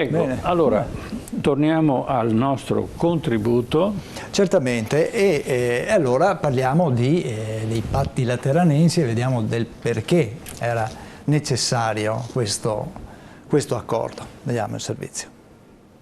Ecco, Bene. allora, torniamo al nostro contributo. Certamente, e allora parliamo dei patti lateranensi e vediamo del perché era necessario questo accordo. Vediamo il servizio.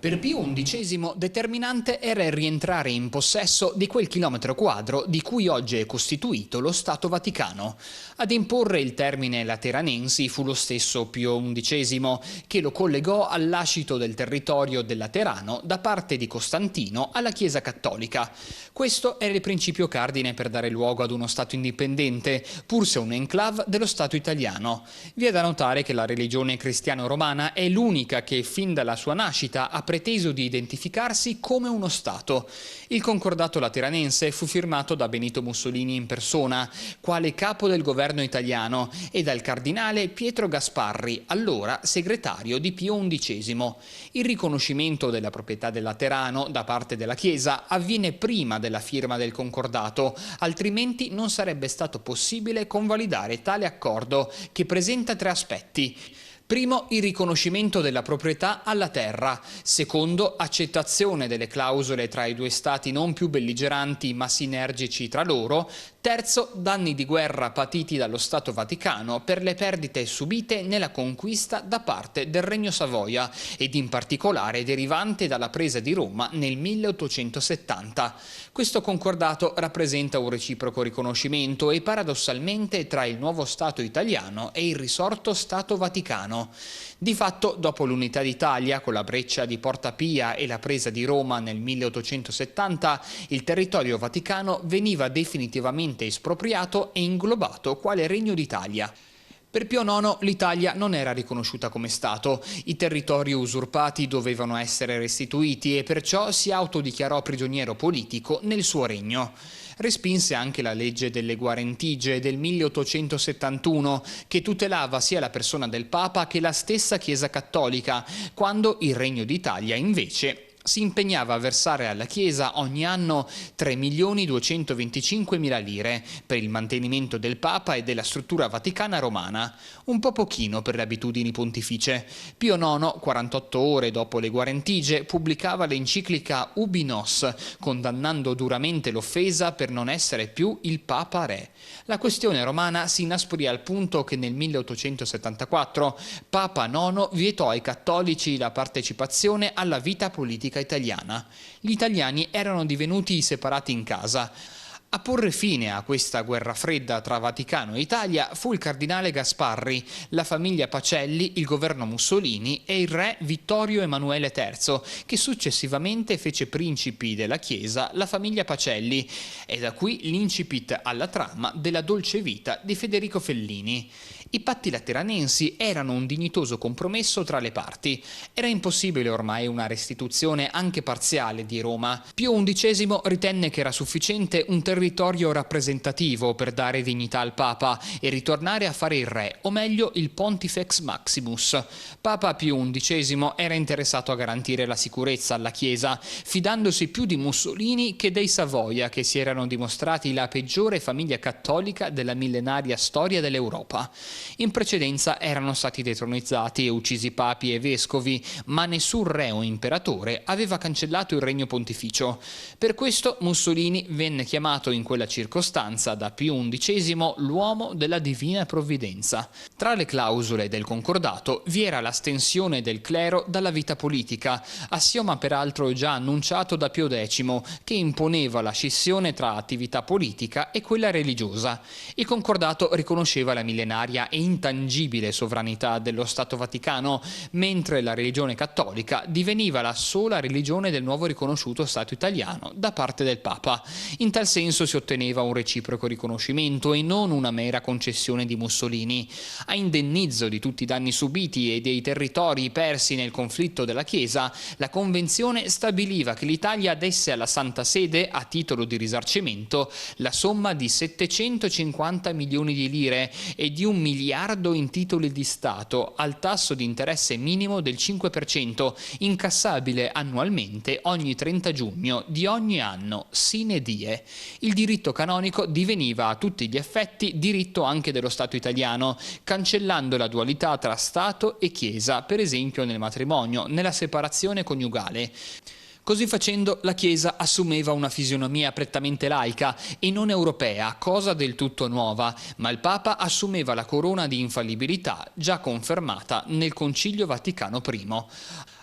Per Pio XI determinante era il rientrare in possesso di quel chilometro quadro di cui oggi è costituito lo Stato Vaticano. Ad imporre il termine lateranensi fu lo stesso Pio XI, che lo collegò al lascito del territorio del Laterano da parte di Costantino alla Chiesa Cattolica. Questo era il principio cardine per dare luogo ad uno Stato indipendente, pur se un enclave dello Stato italiano. Vi è da notare che la religione cristiano-romana è l'unica che fin dalla sua nascita ha preteso di identificarsi come uno Stato. Il concordato lateranense fu firmato da Benito Mussolini in persona, quale capo del governo italiano, e dal cardinale Pietro Gasparri, allora segretario di Pio XI. Il riconoscimento della proprietà del Laterano da parte della Chiesa avviene prima della firma del concordato, altrimenti non sarebbe stato possibile convalidare tale accordo, che presenta tre aspetti. Primo, il riconoscimento della proprietà alla terra. Secondo, accettazione delle clausole tra i due stati non più belligeranti ma sinergici tra loro. Terzo, danni di guerra patiti dallo Stato Vaticano per le perdite subite nella conquista da parte del Regno Savoia ed in particolare derivante dalla presa di Roma nel 1870. Questo concordato rappresenta un reciproco riconoscimento e paradossalmente tra il nuovo Stato italiano e il risorto Stato Vaticano. Di fatto, dopo l'unità d'Italia con la breccia di Porta Pia e la presa di Roma nel 1870, il territorio vaticano veniva definitivamente espropriato e inglobato quale Regno d'Italia. Per Pio IX l'Italia non era riconosciuta come Stato, i territori usurpati dovevano essere restituiti e perciò si autodichiarò prigioniero politico nel suo regno. Respinse anche la legge delle Guarentigie del 1871, che tutelava sia la persona del Papa che la stessa Chiesa Cattolica, quando il Regno d'Italia invece si impegnava a versare alla Chiesa ogni anno 3.225.000 lire per il mantenimento del Papa e della struttura vaticana romana, un po' pochino per le abitudini pontificie. Pio IX, 48 ore dopo le Guarentigie, pubblicava l'enciclica Ubi Nos, condannando duramente l'offesa per non essere più il Papa Re. La questione romana si inasprì al punto che nel 1874 Papa IX vietò ai cattolici la partecipazione alla vita politica italiana. Gli italiani erano divenuti separati in casa. A porre fine a questa guerra fredda tra Vaticano e Italia fu il cardinale Gasparri, la famiglia Pacelli, il governo Mussolini e il re Vittorio Emanuele III, che successivamente fece principi della Chiesa la famiglia Pacelli, e da qui l'incipit alla trama della dolce vita di Federico Fellini. I patti lateranensi erano un dignitoso compromesso tra le parti. Era impossibile ormai una restituzione anche parziale di Roma. Pio XI ritenne che era sufficiente un territorio rappresentativo per dare dignità al Papa e ritornare a fare il re, o meglio il Pontifex Maximus. Papa Pio XI era interessato a garantire la sicurezza alla Chiesa, fidandosi più di Mussolini che dei Savoia, che si erano dimostrati la peggiore famiglia cattolica della millenaria storia dell'Europa. In precedenza erano stati detronizzati e uccisi papi e vescovi, ma nessun re o imperatore aveva cancellato il regno pontificio. Per questo Mussolini venne chiamato in quella circostanza da Pio XI l'uomo della divina provvidenza. Tra le clausole del concordato vi era l'astensione del clero dalla vita politica, assioma peraltro già annunciato da Pio X, che imponeva la scissione tra attività politica e quella religiosa. Il concordato riconosceva la millenaria e intangibile sovranità dello Stato Vaticano, mentre la religione cattolica diveniva la sola religione del nuovo riconosciuto Stato italiano da parte del Papa. In tal senso si otteneva un reciproco riconoscimento e non una mera concessione di Mussolini. A indennizzo di tutti i danni subiti e dei territori persi nel conflitto della Chiesa, la Convenzione stabiliva che l'Italia desse alla Santa Sede, a titolo di risarcimento, la somma di 750 milioni di lire e di 1 miliardo in titoli di Stato al tasso di interesse minimo del 5%, incassabile annualmente ogni 30 giugno di ogni anno, sine die. Il diritto canonico diveniva a tutti gli effetti diritto anche dello Stato italiano, cancellando la dualità tra Stato e Chiesa, per esempio nel matrimonio, nella separazione coniugale. Così facendo la Chiesa assumeva una fisionomia prettamente laica e non europea, cosa del tutto nuova, ma il Papa assumeva la corona di infallibilità già confermata nel Concilio Vaticano I.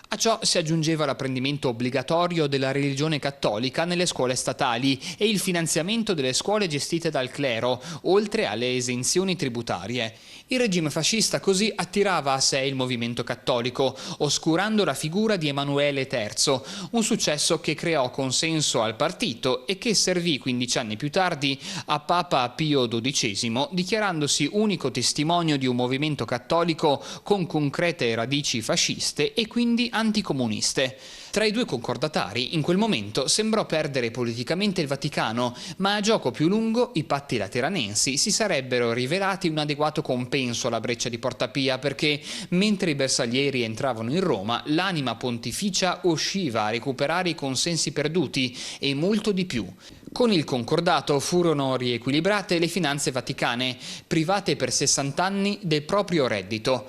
A ciò si aggiungeva l'apprendimento obbligatorio della religione cattolica nelle scuole statali e il finanziamento delle scuole gestite dal clero, oltre alle esenzioni tributarie. Il regime fascista così attirava a sé il movimento cattolico, oscurando la figura di Emanuele III, un successo che creò consenso al partito e che servì 15 anni più tardi a Papa Pio XII, dichiarandosi unico testimonio di un movimento cattolico con concrete radici fasciste e quindi anticomuniste. Tra i due concordatari, in quel momento sembrò perdere politicamente il Vaticano, ma a gioco più lungo i patti lateranensi si sarebbero rivelati un adeguato compenso alla breccia di Porta Pia, perché mentre i bersaglieri entravano in Roma, l'anima pontificia usciva a recuperare i consensi perduti e molto di più. Con il concordato furono riequilibrate le finanze vaticane, private per 60 anni del proprio reddito.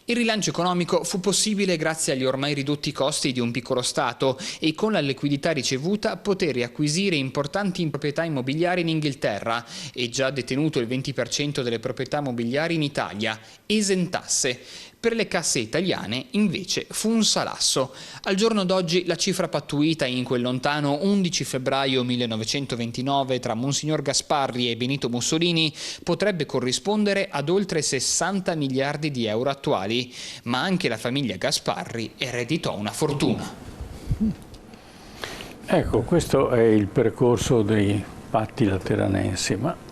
Il rilancio economico fu possibile grazie agli ormai ridotti costi di un piccolo Stato e con la liquidità ricevuta poté riacquisire importanti proprietà immobiliari in Inghilterra e già detenuto il 20% delle proprietà immobiliari in Italia, esentasse. Per le casse italiane, invece, fu un salasso. Al giorno d'oggi la cifra pattuita in quel lontano 11 febbraio 1929 tra Monsignor Gasparri e Benito Mussolini potrebbe corrispondere ad oltre 60 miliardi di euro attuali, ma anche la famiglia Gasparri ereditò una fortuna. Ecco, questo è il percorso dei patti lateranensi, ma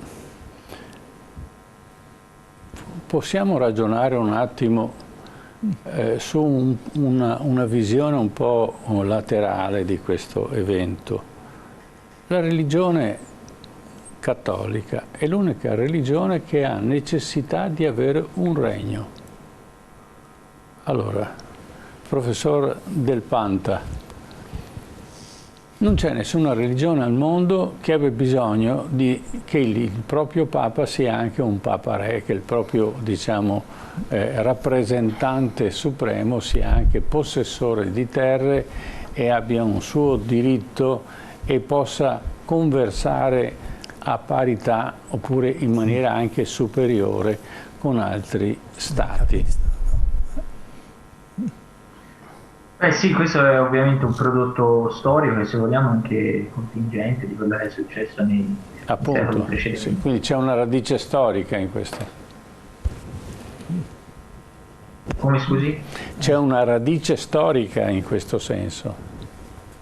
possiamo ragionare un attimo su una visione un po' laterale di questo evento. La religione cattolica è l'unica religione che ha necessità di avere un regno. Allora, professor Del Panta, non c'è nessuna religione al mondo che abbia bisogno che il proprio Papa sia anche un Papa Re, che il proprio, diciamo, rappresentante supremo sia anche possessore di terre e abbia un suo diritto e possa conversare a parità oppure in maniera anche superiore con altri stati. Beh sì, questo è ovviamente un prodotto storico e se vogliamo anche contingente di quello che è successo nei secoli precedenti. Sì, quindi c'è una radice storica in questo. Come scusi? C'è una radice storica in questo senso.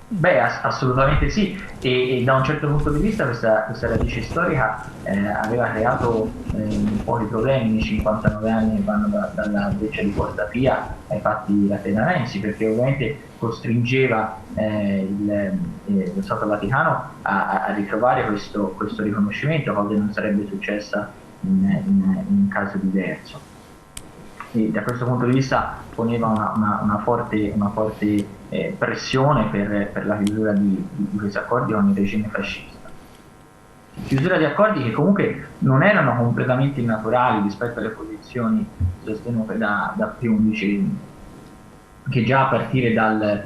Beh, assolutamente sì, e da un certo punto di vista questa radice storica aveva creato un po' di problemi nei 59 anni che vanno dalla breccia di Porta Pia ai fatti lateranensi, perché ovviamente costringeva lo Stato Vaticano a ritrovare questo riconoscimento, cosa che non sarebbe successa in un caso diverso. E da questo punto di vista poneva una forte pressione per la chiusura di questi accordi con il regime fascista. Chiusura di accordi che comunque non erano completamente innaturali rispetto alle posizioni sostenute da Pio XI, che già a partire dal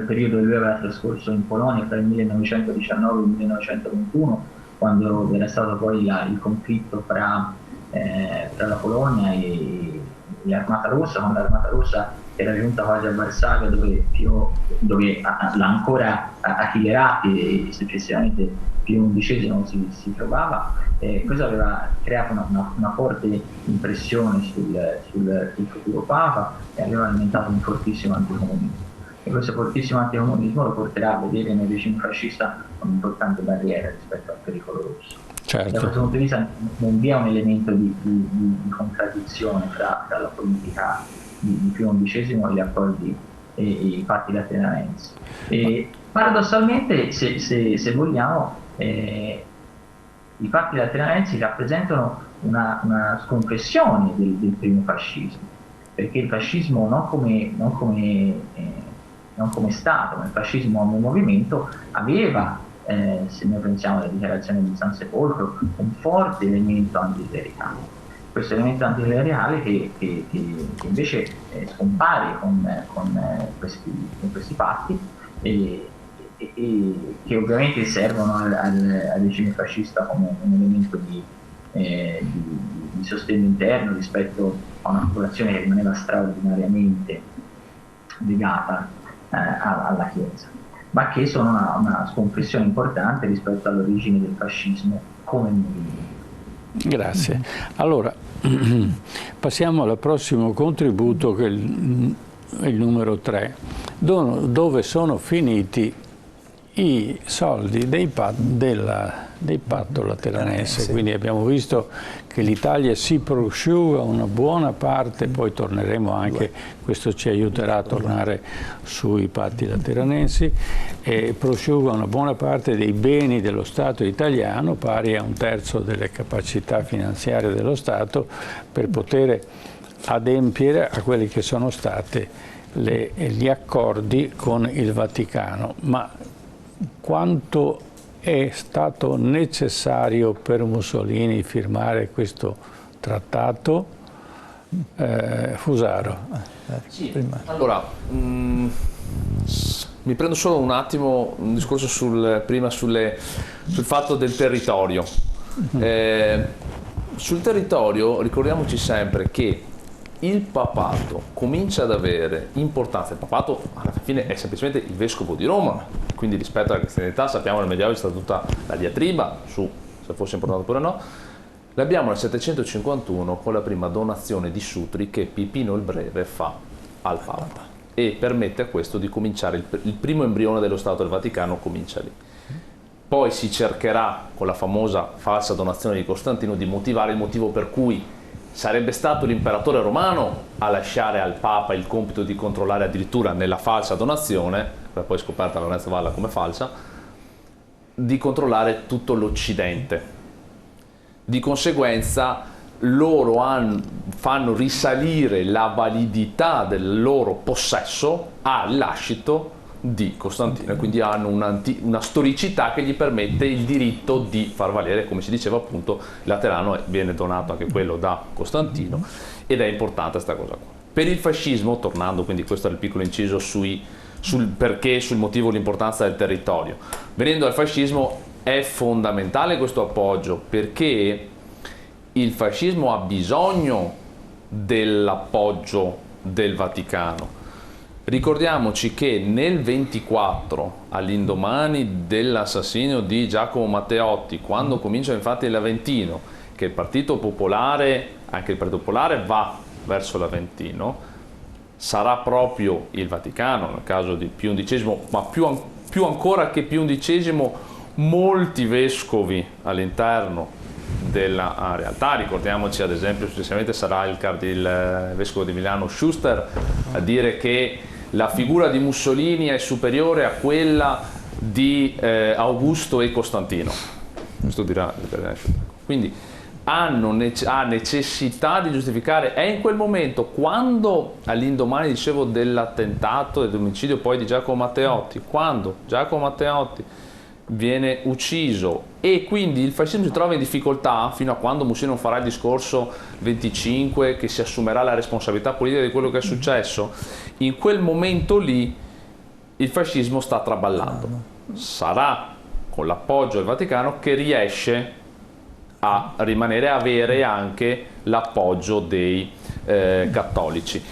periodo che lui aveva trascorso in Polonia tra il 1919 e il 1921, quando era stato poi il conflitto tra la Polonia e l'Armata Rossa, quando l'Armata Rossa era giunta quasi a Varsavia, dove l'ha ancora Achille e successivamente Pio XI si trovava. Questo aveva creato una forte impressione sul futuro Papa e aveva alimentato un fortissimo anticomunismo. E questo fortissimo anticomunismo lo porterà a vedere nel regime fascista un'importante barriera rispetto al pericolo russo. Certo. Da questo punto di vista non vi è un elemento di contraddizione tra la politica di Pio XI e gli accordi e i patti lateranensi. Paradossalmente, se vogliamo, i patti lateranensi rappresentano una sconfessione del primo fascismo, perché il fascismo non come Stato, ma il fascismo come movimento aveva, se noi pensiamo alla dichiarazione di San Sepolcro, un forte elemento anticlericale. Questo elemento anticlericale che invece scompare con questi patti e che ovviamente servono al regime fascista come un elemento di sostegno interno rispetto a una popolazione che rimaneva straordinariamente legata alla Chiesa, ma che sono una sconfessione importante rispetto all'origine del fascismo come movimento. Grazie. Allora, passiamo al prossimo contributo, che è il numero 3, dove sono finiti i soldi del patto lateranense. Quindi abbiamo visto che l'Italia si prosciuga una buona parte, poi torneremo anche, questo ci aiuterà a tornare sui patti lateranensi, e prosciuga una buona parte dei beni dello Stato italiano, pari a 1/3 delle capacità finanziarie dello Stato, per poter adempiere a quelli che sono stati gli accordi con il Vaticano. Ma quanto è stato necessario per Mussolini firmare questo trattato? Fusaro. Sì. Allora, mi prendo solo un attimo un discorso prima sul fatto del territorio. Sul territorio ricordiamoci sempre che il papato comincia ad avere importanza. Il papato alla fine è semplicemente il vescovo di Roma, quindi rispetto alla cristianità sappiamo nel Medioevo è stata tutta la diatriba su se fosse importante oppure no. L'abbiamo nel 751 con la prima donazione di Sutri che Pipino il Breve fa al Papa e permette a questo di cominciare, il primo embrione dello Stato del Vaticano comincia lì. Poi si cercherà con la famosa falsa donazione di Costantino di motivare il motivo per cui sarebbe stato l'imperatore romano a lasciare al Papa il compito di controllare addirittura nella falsa donazione, poi scoperta Lorenzo Valla come falsa, di controllare tutto l'Occidente. Di conseguenza loro fanno risalire la validità del loro possesso al lascito di Costantino, e quindi hanno una storicità che gli permette il diritto di far valere, come si diceva appunto, Laterano viene donato anche quello da Costantino, ed è importante questa cosa qua. Per il fascismo, tornando, quindi questo era il piccolo inciso sul perché, sul motivo, l'importanza del territorio. Venendo al fascismo, è fondamentale questo appoggio, perché il fascismo ha bisogno dell'appoggio del Vaticano. Ricordiamoci che nel 24, all'indomani dell'assassinio di Giacomo Matteotti, quando comincia infatti l'Aventino, che il Partito Popolare, anche il Partito Popolare va verso l'Aventino, sarà proprio il Vaticano, nel caso di Pio XI, ma più ancora che Pio XI, molti vescovi all'interno della realtà. Ricordiamoci ad esempio successivamente sarà il vescovo di Milano Schuster a dire che la figura di Mussolini è superiore a quella di Augusto e Costantino. Questo dirà il cardinale Schuster. Quindi ha necessità di giustificare. È in quel momento, quando all'indomani, dicevo, dell'attentato e dell'omicidio poi di Giacomo Matteotti, quando Giacomo Matteotti viene ucciso e quindi il fascismo si trova in difficoltà fino a quando Mussolini non farà il discorso 25 che si assumerà la responsabilità politica di quello che è successo, in quel momento lì il fascismo sta traballando. Sarà con l'appoggio del Vaticano che riesce a rimanere, a avere anche l'appoggio dei cattolici.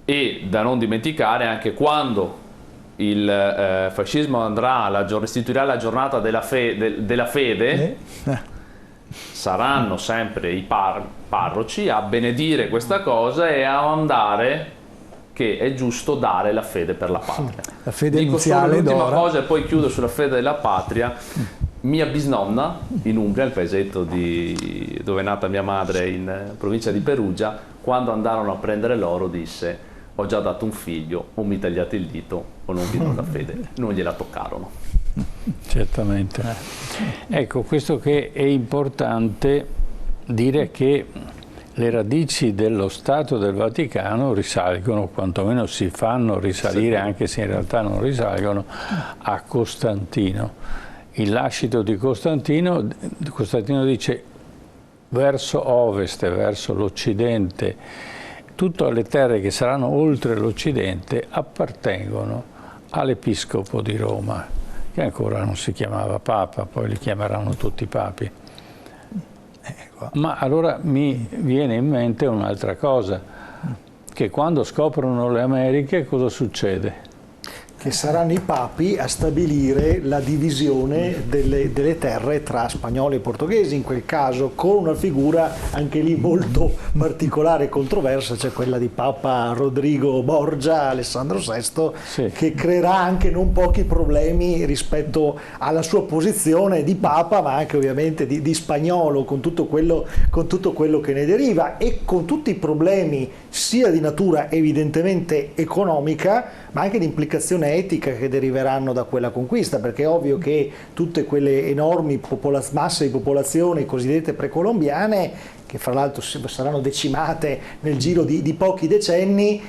E da non dimenticare anche quando il fascismo istituirà la giornata della fede, saranno sempre i parroci a benedire questa cosa e a mandare che è giusto dare la fede per la patria. La fede dico iniziale solo l'ultima d'ora. cosa e poi chiudo sulla fede della patria. Mia bisnonna in Umbria, il paesetto dove è nata mia madre in provincia di Perugia, quando andarono a prendere l'oro disse: ho già dato un figlio, o mi tagliate il dito o non vi do la fede. Non gliela toccarono. Certamente. Ecco, questo che è importante dire che le radici dello Stato del Vaticano risalgono, quantomeno si fanno risalire, anche se in realtà non risalgono, a Costantino. Il lascito di Costantino dice verso ovest, verso l'Occidente, tutte le terre che saranno oltre l'Occidente appartengono all'Episcopo di Roma, che ancora non si chiamava Papa, poi li chiameranno tutti Papi. Ma allora mi viene in mente un'altra cosa, che quando scoprono le Americhe cosa succede? Che saranno i papi a stabilire la divisione delle terre tra spagnoli e portoghesi, in quel caso con una figura anche lì molto particolare e controversa, cioè quella di Papa Rodrigo Borgia, Alessandro VI, sì, che creerà anche non pochi problemi rispetto alla sua posizione di Papa, ma anche ovviamente di spagnolo, con tutto quello che ne deriva e con tutti i problemi sia di natura evidentemente economica, ma anche di implicazione etica che deriveranno da quella conquista, perché è ovvio che tutte quelle enormi masse di popolazione cosiddette precolombiane, che fra l'altro saranno decimate nel giro di pochi decenni,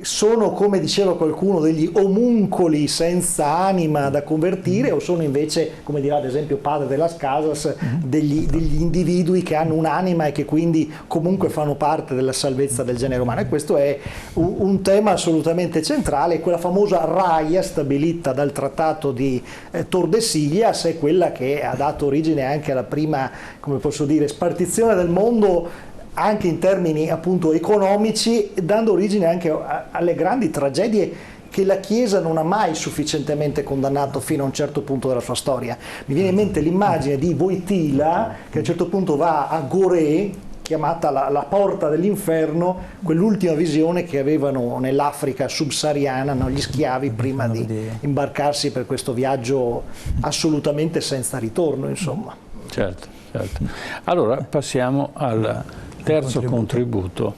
sono, come diceva qualcuno, degli omuncoli senza anima da convertire, o sono invece, come dirà ad esempio Padre de las Casas, degli individui che hanno un'anima e che quindi comunque fanno parte della salvezza del genere umano. E questo è un tema assolutamente centrale. Quella famosa raia stabilita dal trattato di Tordesillas è quella che ha dato origine anche alla prima, come posso dire, spartizione del mondo, anche in termini appunto economici, dando origine anche alle grandi tragedie che la Chiesa non ha mai sufficientemente condannato fino a un certo punto della sua storia. Mi viene in mente l'immagine di Wojtyla che a un certo punto va a Gorée, chiamata la porta dell'inferno, quell'ultima visione che avevano nell'Africa subsahariana, no, gli schiavi prima di imbarcarsi per questo viaggio assolutamente senza ritorno, insomma. Certo, certo. Allora passiamo al terzo contributo.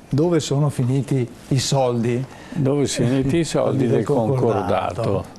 Dove sono finiti i soldi? Dove sono finiti i soldi del concordato?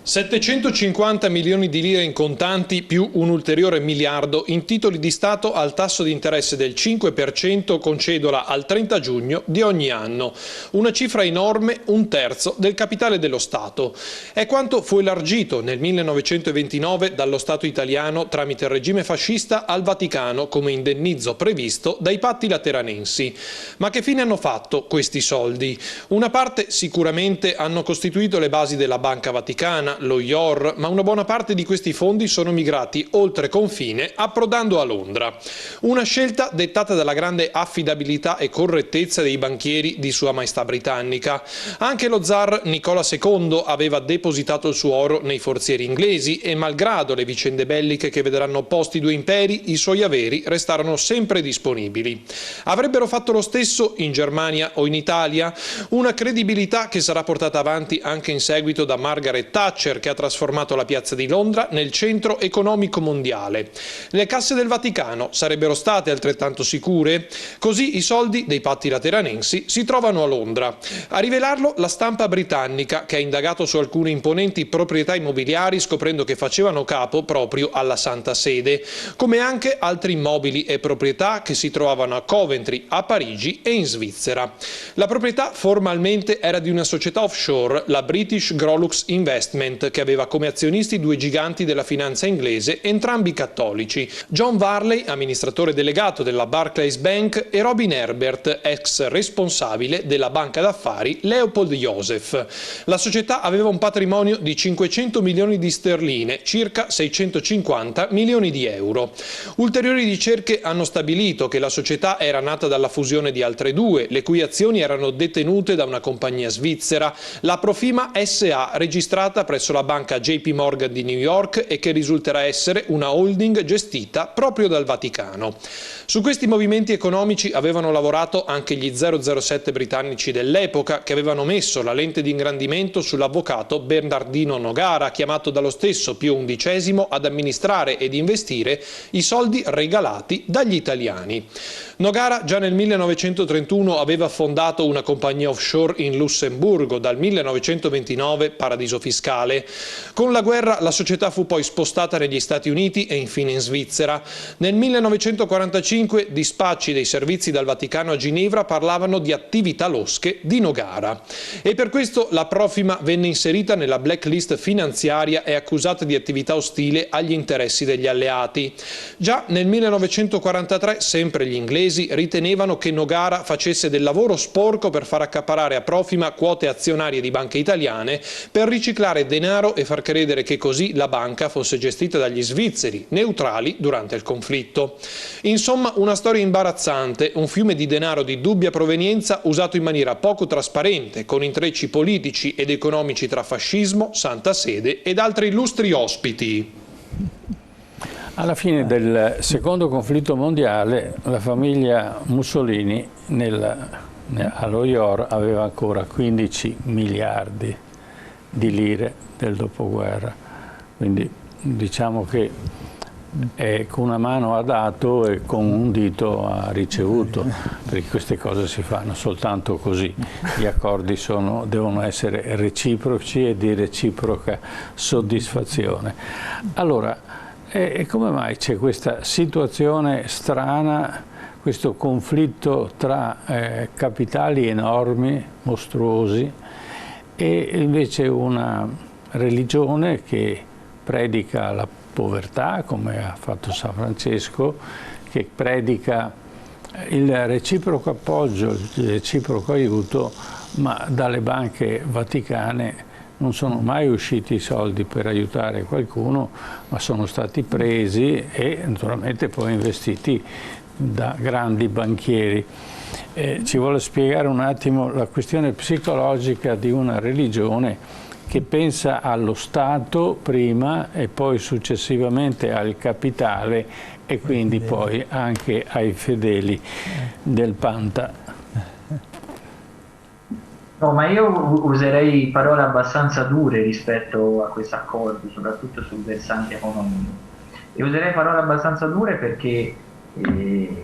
750 milioni di lire in contanti più un ulteriore miliardo in titoli di Stato al tasso di interesse del 5% con cedola al 30 giugno di ogni anno. Una cifra enorme, un terzo del capitale dello Stato. È quanto fu elargito nel 1929 dallo Stato italiano tramite il regime fascista al Vaticano come indennizzo previsto dai patti lateranensi. Ma che fine hanno fatto questi soldi? Una parte sicuramente hanno costituito le basi della Banca Vaticana, lo IOR, ma una buona parte di questi fondi sono migrati oltre confine approdando a Londra. Una scelta dettata dalla grande affidabilità e correttezza dei banchieri di Sua Maestà britannica. Anche lo zar Nicola II aveva depositato il suo oro nei forzieri inglesi e malgrado le vicende belliche che vedranno opposti due imperi, i suoi averi restarono sempre disponibili. Avrebbero fatto lo stesso in Germania o in Italia? Una credibilità che sarà portata avanti anche in seguito da Margaret Thatcher, che ha trasformato la piazza di Londra nel centro economico mondiale. Le casse del Vaticano sarebbero state altrettanto sicure? Così i soldi dei patti lateranensi si trovano a Londra. A rivelarlo la stampa britannica, che ha indagato su alcune imponenti proprietà immobiliari scoprendo che facevano capo proprio alla Santa Sede, come anche altri immobili e proprietà che si trovavano a Coventry, a Parigi e in Svizzera. La proprietà formalmente era di una società offshore, la British Grolux Investment, che aveva come azionisti due giganti della finanza inglese, entrambi cattolici, John Varley, amministratore delegato della Barclays Bank, e Robin Herbert, ex responsabile della banca d'affari Leopold Joseph. La società aveva un patrimonio di 500 milioni di sterline, circa 650 milioni di euro. Ulteriori ricerche hanno stabilito che la società era nata dalla fusione di altre due, le cui azioni erano detenute da una compagnia svizzera, la Profima SA, registrata presso la banca JP Morgan di New York e che risulterà essere una holding gestita proprio dal Vaticano. Su questi movimenti economici avevano lavorato anche gli 007 britannici dell'epoca, che avevano messo la lente di ingrandimento sull'avvocato Bernardino Nogara, chiamato dallo stesso Pio XI ad amministrare ed investire i soldi regalati dagli italiani. Nogara già nel 1931 aveva fondato una compagnia offshore in Lussemburgo, dal 1929 paradiso fiscale. Con la guerra la società fu poi spostata negli Stati Uniti e infine in Svizzera. Nel 1945 dispacci dei servizi dal Vaticano a Ginevra parlavano di attività losche di Nogara. E per questo la Profima venne inserita nella blacklist finanziaria e accusata di attività ostile agli interessi degli alleati. Già nel 1943 sempre gli inglesi ritenevano che Nogara facesse del lavoro sporco per far accaparrare a Profima quote azionarie di banche italiane per riciclare denaro e far credere che così la banca fosse gestita dagli svizzeri, neutrali durante il conflitto. Insomma, una storia imbarazzante, un fiume di denaro di dubbia provenienza usato in maniera poco trasparente, con intrecci politici ed economici tra fascismo, Santa Sede ed altri illustri ospiti. Alla fine del secondo conflitto mondiale la famiglia Mussolini allo IOR aveva ancora 15 miliardi di lire del dopoguerra, quindi diciamo che con una mano ha dato e con un dito ha ricevuto, perché queste cose si fanno soltanto così, gli accordi devono essere reciproci e di reciproca soddisfazione. Allora, e come mai c'è questa situazione strana, questo conflitto tra capitali enormi, mostruosi, e invece una religione che predica la povertà, come ha fatto San Francesco, che predica il reciproco appoggio, il reciproco aiuto, ma dalle banche vaticane non sono mai usciti i soldi per aiutare qualcuno, ma sono stati presi e naturalmente poi investiti da grandi banchieri. Ci vuole spiegare un attimo la questione psicologica di una religione che pensa allo Stato prima e poi successivamente al capitale e quindi poi anche ai fedeli del Panta. No, ma io userei parole abbastanza dure rispetto a questo accordo, soprattutto sul versante economico. E userei parole abbastanza dure perché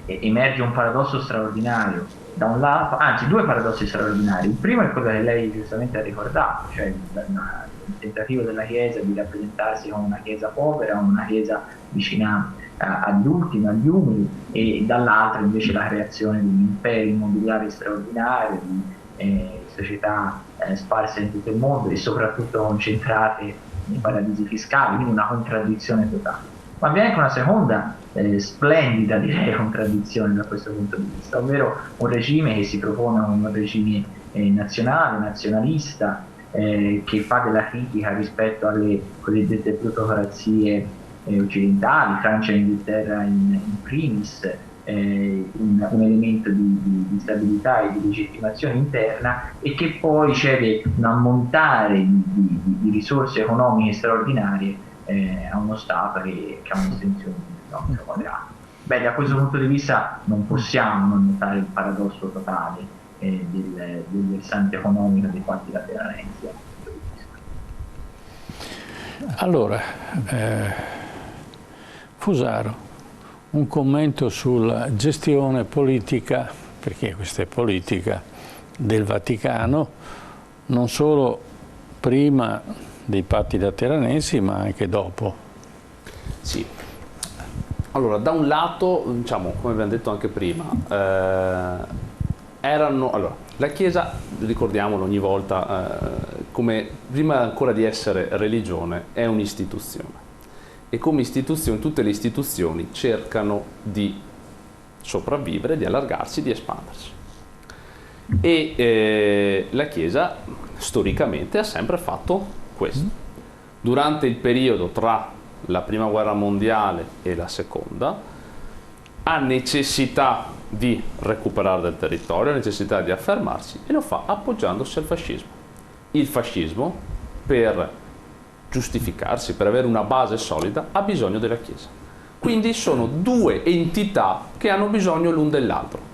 emerge un paradosso straordinario. Da un lato, anzi, due paradossi straordinari. Il primo è quello che lei giustamente ha ricordato, cioè il tentativo della Chiesa di rappresentarsi come una Chiesa povera, una Chiesa vicina agli ultimi, agli umili, e dall'altro invece la creazione di un impero immobiliare straordinario, di società sparse in tutto il mondo e soprattutto concentrate nei paradisi fiscali, quindi una contraddizione totale. Ma vi è anche una seconda splendida, direi, contraddizione da questo punto di vista, ovvero un regime che si propone un regime nazionale, nazionalista, che fa della critica rispetto alle cosiddette plutocrazie occidentali, Francia e Inghilterra in primis, un elemento di stabilità e di legittimazione interna, e che poi cede un ammontare di risorse economiche straordinarie a uno Stato che ha un'estensione di chilometro quadrato. Beh, da questo punto di vista non possiamo non notare il paradosso totale del versante economico dei patti lateranensi. Allora, Fusaro, un commento sulla gestione politica, perché questa è politica, del Vaticano, non solo prima dei patti lateranensi ma anche dopo. Sì. Allora, da un lato, diciamo, come abbiamo detto anche prima, la Chiesa, ricordiamolo ogni volta, come prima ancora di essere religione, è un'istituzione. E come istituzione, tutte le istituzioni cercano di sopravvivere, di allargarsi, di espandersi. E la Chiesa storicamente ha sempre fatto questo. Durante il periodo tra la prima guerra mondiale e la seconda ha necessità di recuperare del territorio, ha necessità di affermarsi, e lo fa appoggiandosi al fascismo. Il fascismo, per giustificarsi, per avere una base solida, ha bisogno della Chiesa. Quindi sono due entità che hanno bisogno l'un dell'altro.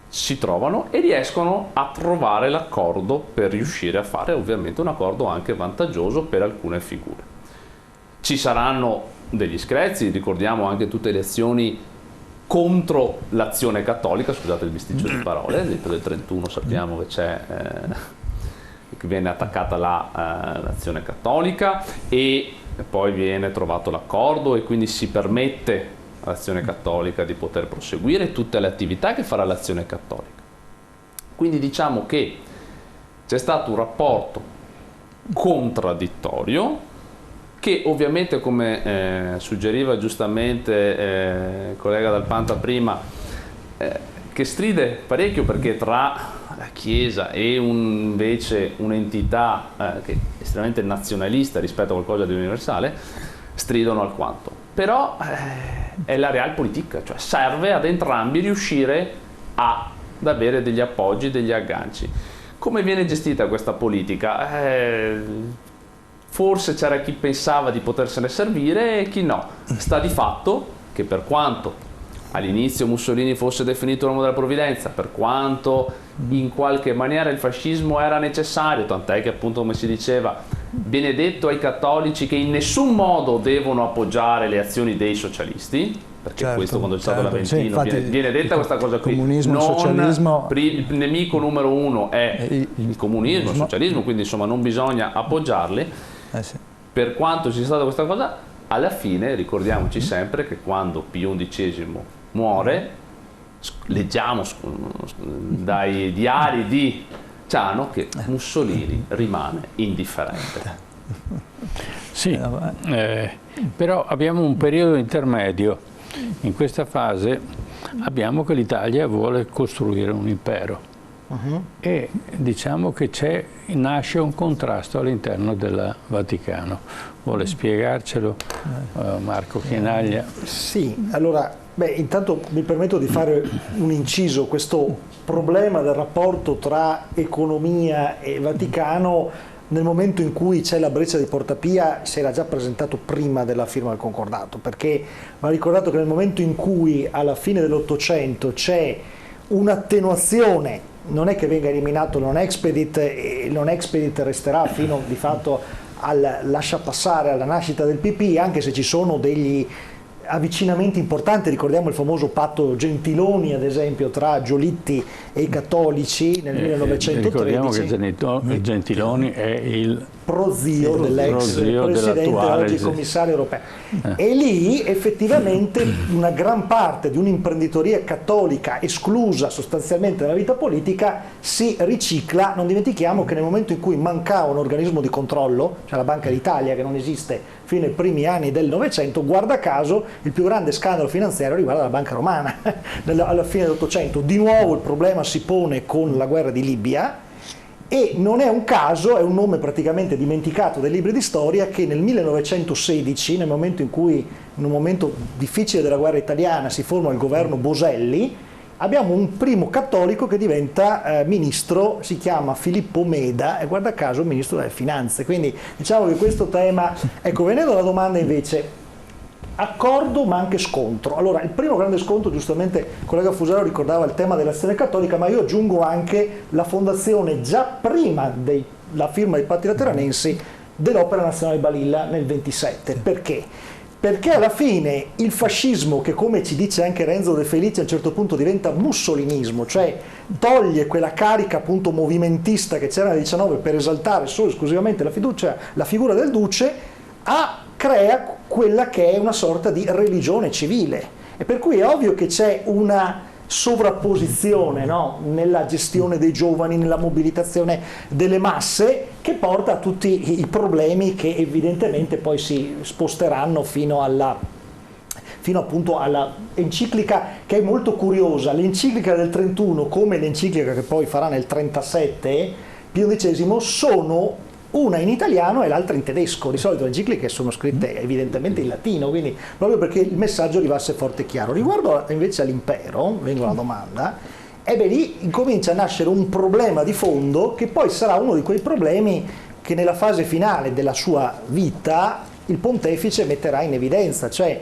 Si trovano e riescono a trovare l'accordo per riuscire a fare ovviamente un accordo anche vantaggioso per alcune figure. Ci saranno degli screzi, ricordiamo anche tutte le azioni contro l'azione cattolica, scusate il bisticcio di parole, dentro del 31 sappiamo che c'è, che viene attaccata l'azione cattolica e poi viene trovato l'accordo e quindi si permette all'azione cattolica di poter proseguire tutte le attività che farà l'azione cattolica. Quindi diciamo che c'è stato un rapporto contraddittorio che ovviamente, come suggeriva giustamente il collega Dal Panta prima, che stride parecchio, perché tra la Chiesa e invece un'entità che è estremamente nazionalista rispetto a qualcosa di universale, stridono alquanto. Però è la realpolitik, cioè serve ad entrambi riuscire ad avere degli appoggi, degli agganci. Come viene gestita questa politica? Forse c'era chi pensava di potersene servire e chi no. Sta di fatto che, per quanto all'inizio Mussolini fosse definito l'uomo della provvidenza, per quanto in qualche maniera il fascismo era necessario, tant'è che appunto, come si diceva, viene detto ai cattolici che in nessun modo devono appoggiare le azioni dei socialisti, perché certo, questo, quando c'è stato l'Aventino, sì, viene detta questa cosa qui. Comunismo, socialismo, il nemico numero uno è il comunismo, il socialismo, quindi insomma non bisogna appoggiarli. Sì. Per quanto ci sia stata questa cosa, alla fine ricordiamoci sempre che quando Pio XI muore, leggiamo dai diari di Ciano che Mussolini rimane indifferente. Sì, però abbiamo un periodo intermedio. In questa fase abbiamo che l'Italia vuole costruire un impero. E diciamo che nasce un contrasto all'interno del Vaticano. Vuole spiegarcelo Marco Chinaglia? Sì, allora, intanto mi permetto di fare un inciso. Questo problema del rapporto tra economia e Vaticano, nel momento in cui c'è la breccia di Porta Pia, si era già presentato prima della firma del concordato, perché va ricordato che nel momento in cui alla fine dell'Ottocento c'è un'attenuazione, non è che venga eliminato il non expedit, e il non expedit resterà fino di fatto al lascia passare, alla nascita del PP, anche se ci sono degli avvicinamenti importanti. Ricordiamo il famoso patto Gentiloni, ad esempio, tra Giolitti e i cattolici nel 1913. Ricordiamo che Gentiloni è il prozio dell'ex presidente, oggi commissario europeo. E lì effettivamente una gran parte di un'imprenditoria cattolica esclusa sostanzialmente dalla vita politica si ricicla. Non dimentichiamo che nel momento in cui mancava un organismo di controllo, cioè la Banca d'Italia, che non esiste fino ai primi anni del Novecento, guarda caso il più grande scandalo finanziario riguarda la Banca Romana alla fine dell'Ottocento. Di nuovo il problema si pone con la guerra di Libia. E non è un caso, è un nome praticamente dimenticato dai libri di storia, che nel 1916, nel momento in cui, in un momento difficile della guerra italiana, si forma il governo Boselli, abbiamo un primo cattolico che diventa ministro, si chiama Filippo Meda, e guarda caso ministro delle finanze. Quindi diciamo che questo tema, ecco, venendo alla domanda invece, accordo ma anche scontro. Allora, il primo grande scontro, giustamente il collega Fusaro ricordava il tema dell'azione cattolica, ma io aggiungo anche la fondazione, già prima della firma dei patti lateranensi, dell'Opera Nazionale Balilla nel 27. Perché? Perché alla fine il fascismo, che come ci dice anche Renzo De Felice a un certo punto diventa mussolinismo, cioè toglie quella carica appunto movimentista che c'era nel 19 per esaltare solo esclusivamente la figura del duce, crea quella che è una sorta di religione civile, e per cui è ovvio che c'è una sovrapposizione, no? Nella gestione dei giovani, nella mobilitazione delle masse, che porta a tutti i problemi che evidentemente poi si sposteranno fino appunto alla enciclica, che è molto curiosa. L'enciclica del 31, come l'enciclica che poi farà nel 37 Pio XI, sono una in italiano e l'altra in tedesco. Di solito le encicliche sono scritte evidentemente in latino, quindi proprio perché il messaggio arrivasse forte e chiaro. Riguardo invece all'impero, vengo alla domanda, lì incomincia a nascere un problema di fondo, che poi sarà uno di quei problemi che nella fase finale della sua vita il pontefice metterà in evidenza, cioè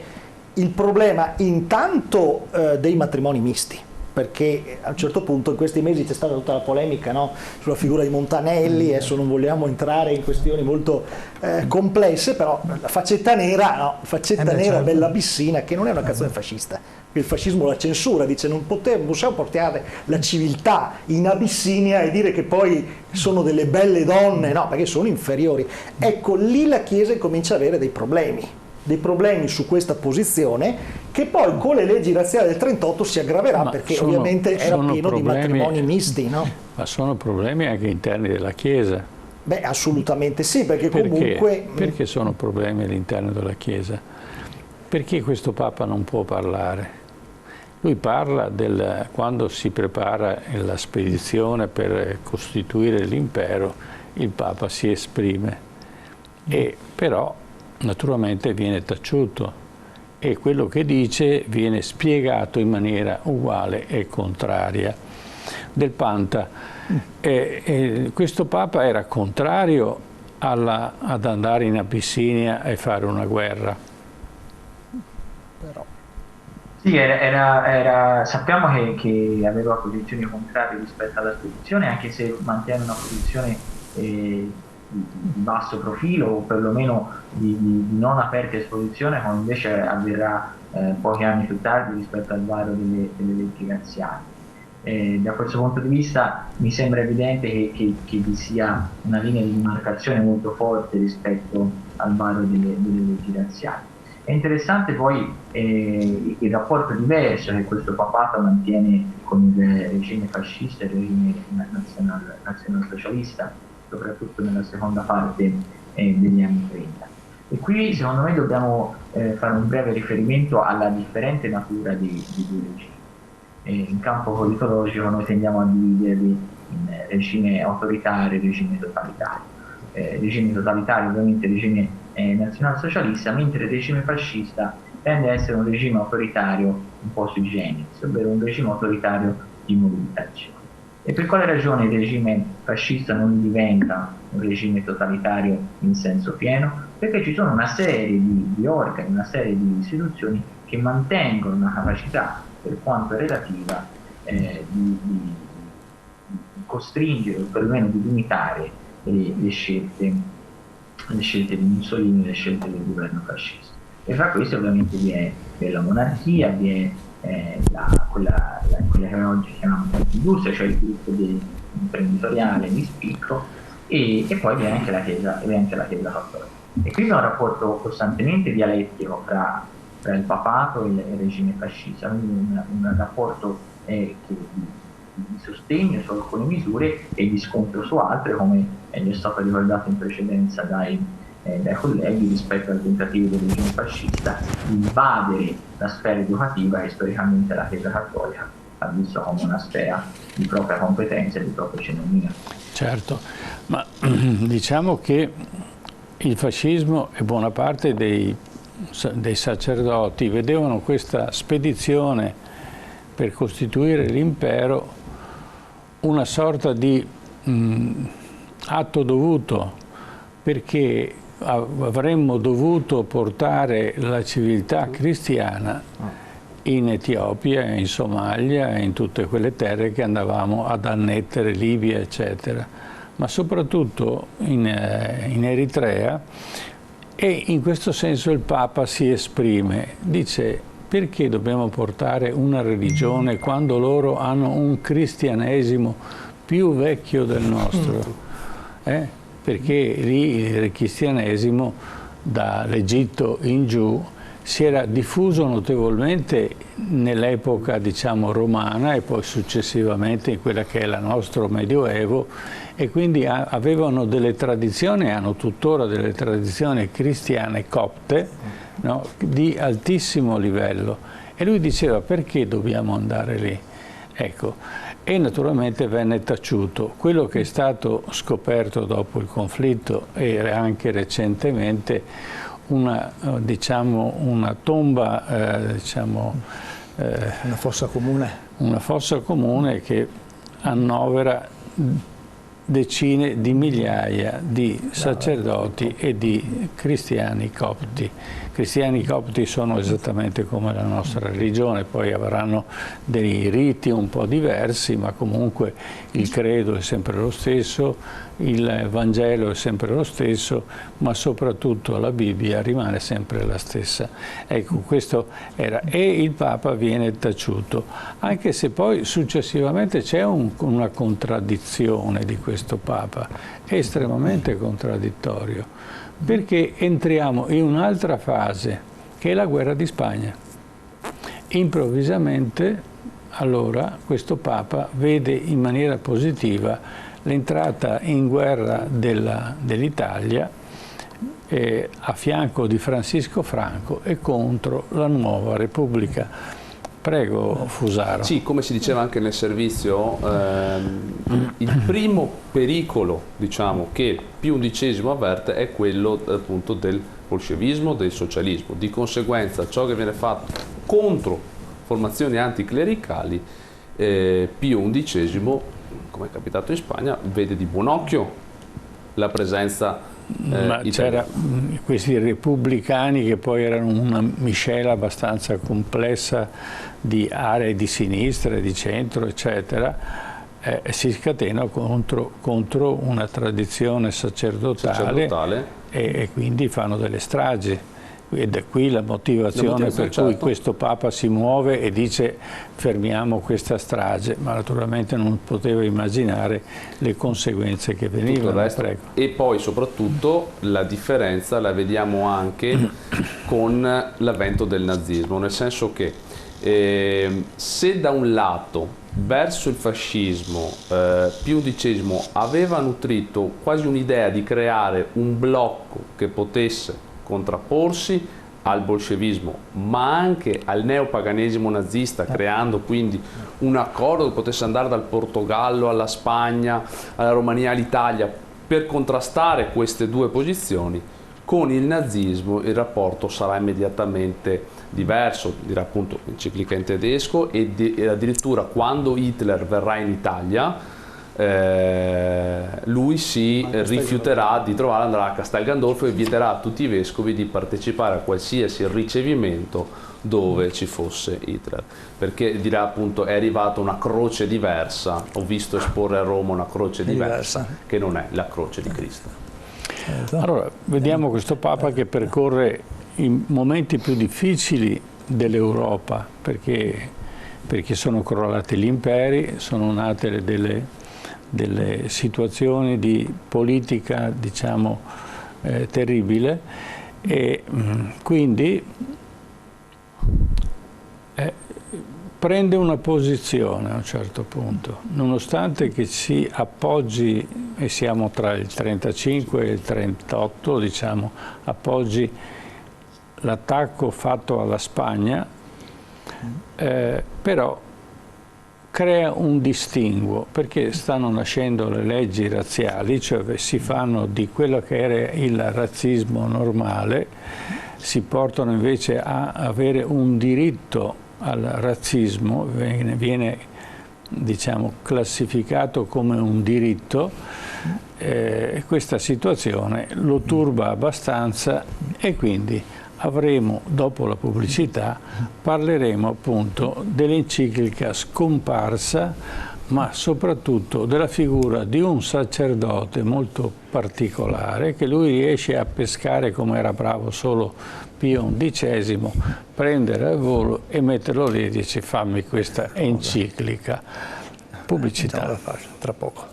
il problema intanto dei matrimoni misti. perché a un certo punto in questi mesi c'è stata tutta la polemica, no? Sulla figura di Montanelli, adesso non vogliamo entrare in questioni molto complesse, però la faccetta nera, no? Faccetta nera certo. dell'Abissina, che non è una canzone fascista, il fascismo la censura, dice non possiamo portare la civiltà in Abissinia e dire che poi sono delle belle donne, no, perché sono inferiori. Ecco, lì la Chiesa comincia ad avere dei problemi su questa posizione, che poi con le leggi razziali del 38 si aggraverà, perché ovviamente era pieno di matrimoni misti, no? Ma sono problemi anche interni della Chiesa. Beh, assolutamente sì, perché comunque... Perché sono problemi all'interno della Chiesa? Perché questo Papa non può parlare? Lui parla quando si prepara la spedizione per costituire l'impero, il Papa si esprime, però naturalmente viene taciuto e quello che dice viene spiegato in maniera uguale e contraria. Del Panta, questo Papa era contrario ad andare in Abissinia e fare una guerra. Però. Sì, sappiamo che aveva posizioni contrarie rispetto alla spedizione, anche se mantiene una posizione di basso profilo, o perlomeno di non aperta esposizione, come invece avverrà pochi anni più tardi rispetto al varo delle leggi razziali. Da questo punto di vista mi sembra evidente che vi sia una linea di demarcazione molto forte rispetto al varo delle leggi razziali. È interessante poi il rapporto diverso che questo papato mantiene con il regime fascista e il regime nazionalsocialista, soprattutto nella seconda parte degli anni 30. E qui secondo me dobbiamo fare un breve riferimento alla differente natura dei due regimi. In campo politologico noi tendiamo a dividerli in regime autoritario e regime totalitario. Regime totalitario ovviamente il regime nazionalsocialista, mentre il regime fascista tende a essere un regime autoritario un po' sui generis, ovvero un regime autoritario di mobilitazione. E per quale ragione il regime fascista non diventa un regime totalitario in senso pieno? Perché ci sono una serie di organi, una serie di istituzioni che mantengono una capacità, per quanto relativa, di costringere o perlomeno di limitare le scelte di Mussolini, le scelte del governo fascista. E fra queste ovviamente vi è la monarchia, vi è quella che oggi chiamiamo industria, cioè il gruppo imprenditoriale di spicco, e poi vi è anche la Chiesa cattolica. E qui c'è un rapporto costantemente dialettico tra il papato e il regime fascista, quindi un rapporto di sostegno su alcune misure e di scontro su altre, come è stato ricordato in precedenza dai colleghi, rispetto al tentativo del regime fascista di invadere la sfera educativa che storicamente la Chiesa cattolica ha visto come una sfera di propria competenza e di propria autonomia. Certo, ma diciamo che il fascismo e buona parte dei sacerdoti vedevano questa spedizione per costituire l'impero una sorta di atto dovuto, perché avremmo dovuto portare la civiltà cristiana in Etiopia, in Somalia, in tutte quelle terre che andavamo ad annettere, Libia, eccetera, ma soprattutto in Eritrea, e in questo senso il Papa si esprime, dice: perché dobbiamo portare una religione quando loro hanno un cristianesimo più vecchio del nostro? Perché lì il cristianesimo dall'Egitto in giù si era diffuso notevolmente nell'epoca, diciamo, romana e poi successivamente in quella che è la nostro Medioevo, e quindi avevano delle tradizioni, hanno tuttora delle tradizioni cristiane copte, no, di altissimo livello. E lui diceva: perché dobbiamo andare lì? Ecco, e naturalmente venne taciuto. Quello che è stato scoperto dopo il conflitto e anche recentemente una tomba, una fossa comune. Una fossa comune che annovera decine di migliaia di sacerdoti e di cristiani copti. Cristiani copti sono esattamente come la nostra religione, poi avranno dei riti un po' diversi, ma comunque il credo è sempre lo stesso, il Vangelo è sempre lo stesso, ma soprattutto la Bibbia rimane sempre la stessa. Ecco, questo era. E il Papa viene taciuto, anche se poi successivamente c'è una contraddizione di questo Papa, è estremamente contraddittorio, perché entriamo in un'altra fase, che è la guerra di Spagna. Improvvisamente, allora, questo Papa vede in maniera positiva l'entrata in guerra dell'Italia a fianco di Francisco Franco e contro la nuova Repubblica. Prego, Fusaro. Sì, come si diceva anche nel servizio, il primo pericolo, diciamo, che Pio XI avverte è quello appunto del bolscevismo, del socialismo. Di conseguenza, ciò che viene fatto contro formazioni anticlericali, Pio XI, come è capitato in Spagna, vede di buon occhio la presenza ma c'era questi repubblicani che poi erano una miscela abbastanza complessa di aree di sinistra e di centro, eccetera, si scatena contro una tradizione sacerdotale. E quindi fanno delle stragi. Ed è qui la motivazione per cui questo Papa si muove e dice fermiamo questa strage, ma naturalmente non poteva immaginare le conseguenze che venivano. E poi soprattutto la differenza la vediamo anche con l'avvento del nazismo, nel senso che se da un lato verso il fascismo Pio XI aveva nutrito quasi un'idea di creare un blocco che potesse contrapporsi al bolscevismo, ma anche al neopaganesimo nazista, creando quindi un accordo che potesse andare dal Portogallo alla Spagna, alla Romania, all'Italia, per contrastare queste due posizioni. Con il nazismo il rapporto sarà immediatamente diverso, dirà appunto l'enciclica in tedesco, e addirittura quando Hitler verrà in Italia lui si rifiuterà di trovare, andrà a Castel Gandolfo e vieterà a tutti i vescovi di partecipare a qualsiasi ricevimento dove ci fosse Hitler, perché dirà appunto è arrivata una croce diversa, ho visto esporre a Roma una croce diversa che non è la croce di Cristo. Allora, vediamo questo Papa che percorre i momenti più difficili dell'Europa, perché sono crollati gli imperi, sono nate delle situazioni di politica, diciamo, terribile, e quindi prende una posizione a un certo punto, nonostante che si appoggi, e siamo tra il 35 e il 38, diciamo, appoggi l'attacco fatto alla Spagna, però crea un distinguo, perché stanno nascendo le leggi razziali, cioè si fanno di quello che era il razzismo normale, si portano invece a avere un diritto al razzismo, viene diciamo classificato come un diritto. Questa situazione lo turba abbastanza e quindi avremo, dopo la pubblicità, parleremo appunto dell'enciclica scomparsa, ma soprattutto della figura di un sacerdote molto particolare che lui riesce a pescare, come era bravo solo Pio XI, prendere al volo e metterlo lì e dice fammi questa enciclica. Pubblicità. Tra poco.